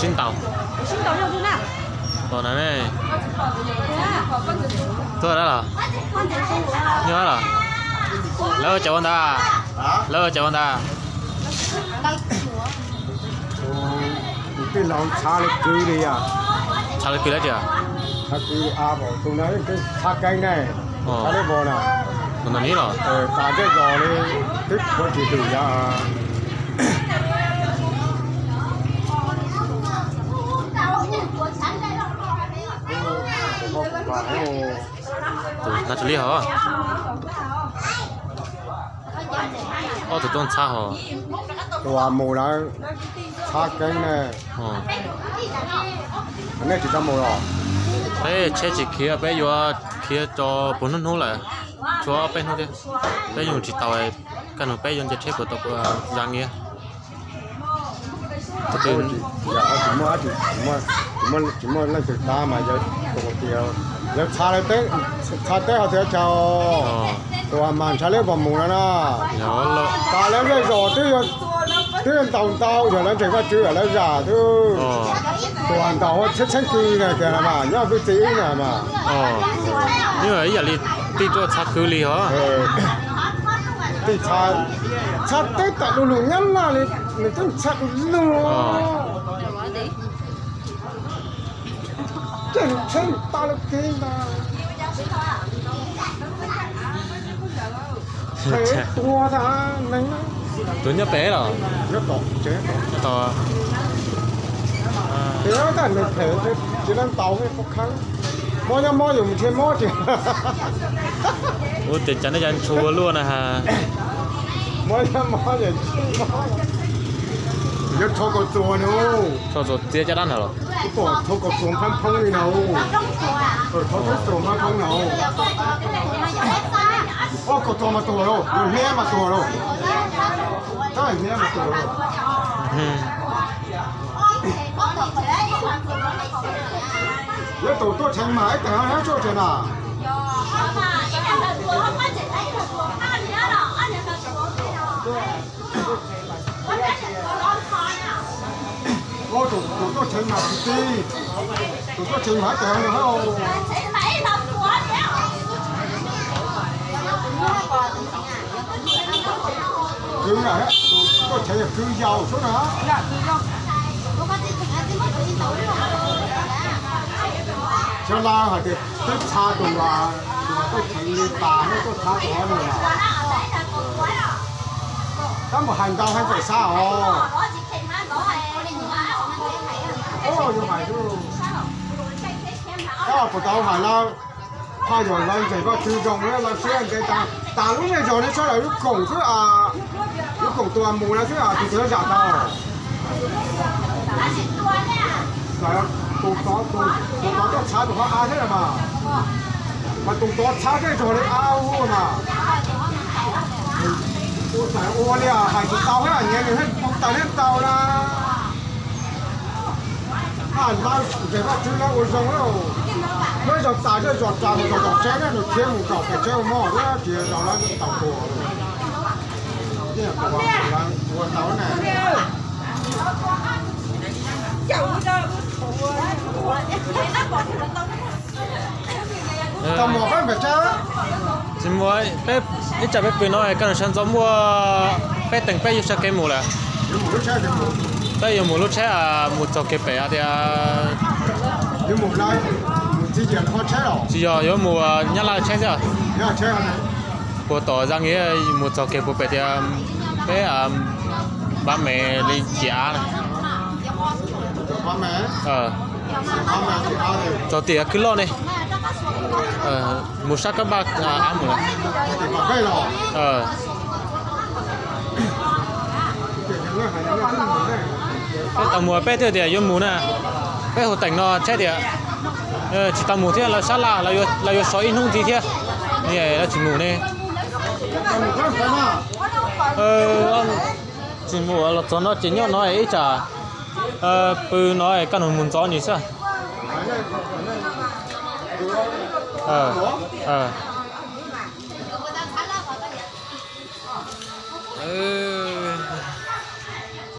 新岛。新岛要住哪？到哪呢？多少了？nhiều hết rồi. Lâu chào anh ta. Lâu chào anh ta. Cái lòng xa lịch cư đi à? Xa lịch cư đấy chưa? Xa cư à bỏ tụi nó cái xa cây này. Xa đấy bỏ nào. Còn là ní rồi. Cả cái giò đi thích có chỉ từ ra. Nó xử lý hả? Tụi con xa hả? Tụi mù đó xa cây này. Cái này chỉ có mù rồi. Thế chế chỉ kia bé vô kia cho 4 nốt lại. Cho bé nốt đi. Bé dùng chỉ tàu này, cái nó bé dùng cho chế của tàu giang nghe. Chỉ mua lên từ ta mà giờ tụi tiêu. Giờ xa tới họ sẽ chào. Tụi màn xa lấy vòng mù đó nè. Ta lấy cái giò thứ tàu rồi nó chỉ có chữ ở đây giả thứ. Tụi tàu họ chết cư này kìa mà, nhớ cái tí này mà. Nhưng mà giờ đi cho xa cư đi hả? Thì xa tới tại đồ lùng nhắn là người ta xa luôn. Chân ta là cái mà. Thế tua ra nấy. Tuấn nhấp bé rồi. Nhấp to, chế to. Thế nó thành được thể chỉ đang tàu cái khó khăn. Mỗi dùng trên mỗi thì. Ủa thì chẳng nó chua luôn à hả? Mỗi thì nhớ thô có chùa nữa. Thô tia cho đắt hả? Thô có chùa phong đi nào. Thô chùa phong nào. Có chùa mà chùa đâu, nghe mà chùa đâu. Cái này nghe mà chùa đâu. Nhớ tổ tôi thành mãi cái nó cho chuyện nào. Ô tụi tôi chơi mà tí, tụi tôi chơi mà cái nó không. Cứ này, tụi tôi chơi cứ giàu số đó. Cho la hả thì tất xa tụi là tôi chơi đi bà nó tôi xa tụi nó là. Các một hành tàu hay phải xa hả? Ồ, như vậy chứ. Đó, của tao phải là hai rồi lên thì có chú trọng nữa là xuyên cái ta lúc này rồi nó cho là lúc cổng chứ à lúc cổng tụi mù là chứ à thì nó giả tao. Đấy, tụi nó xa tụi nó ai thế mà. Mà tụi nó xa cái rồi đấy ao mà. Ôi trời ơi à, hai tụi tao hết là nghe hết bóng tay hết tao là. Mang cái bác chú nó ôi giống đâu. Bây giờ tao cho giọt trà một giọt chén nó thêm một cọc cái treo mỏ đó chỉ là nó tàu cổ. Cái này của bạn là của tao này. Tao mỏ cái phải chết. Xin mua bếp ít chả bếp nói cái này sang giống mua bếp từng bếp cho cái mù là. Bây giờ một lúc xe à một chục cái bể thì nhưng một lại chỉ giờ khó chết rồi. chỉ giờ mùa nhát là chết rồi. Nhát chết này. Của tỏ ra nghĩa một chục cái bể thì bé ba mẹ đi chả này. Ba mẹ. Ba mẹ thì ăn rồi. Cho tiền cứ lo này. Một sắc các bác ăn rồi. Thì bà cây rồi. cái tàu mùa bé thì yêu mù nè bé hồ tỉnh nó chết thì chỉ tàu mù thế là sát là yêu sói không gì thế này là chỉ mù này chỉ mù là cho nó chỉ nhau nó ấy chả bự nó ấy căn hồn muốn gió như sao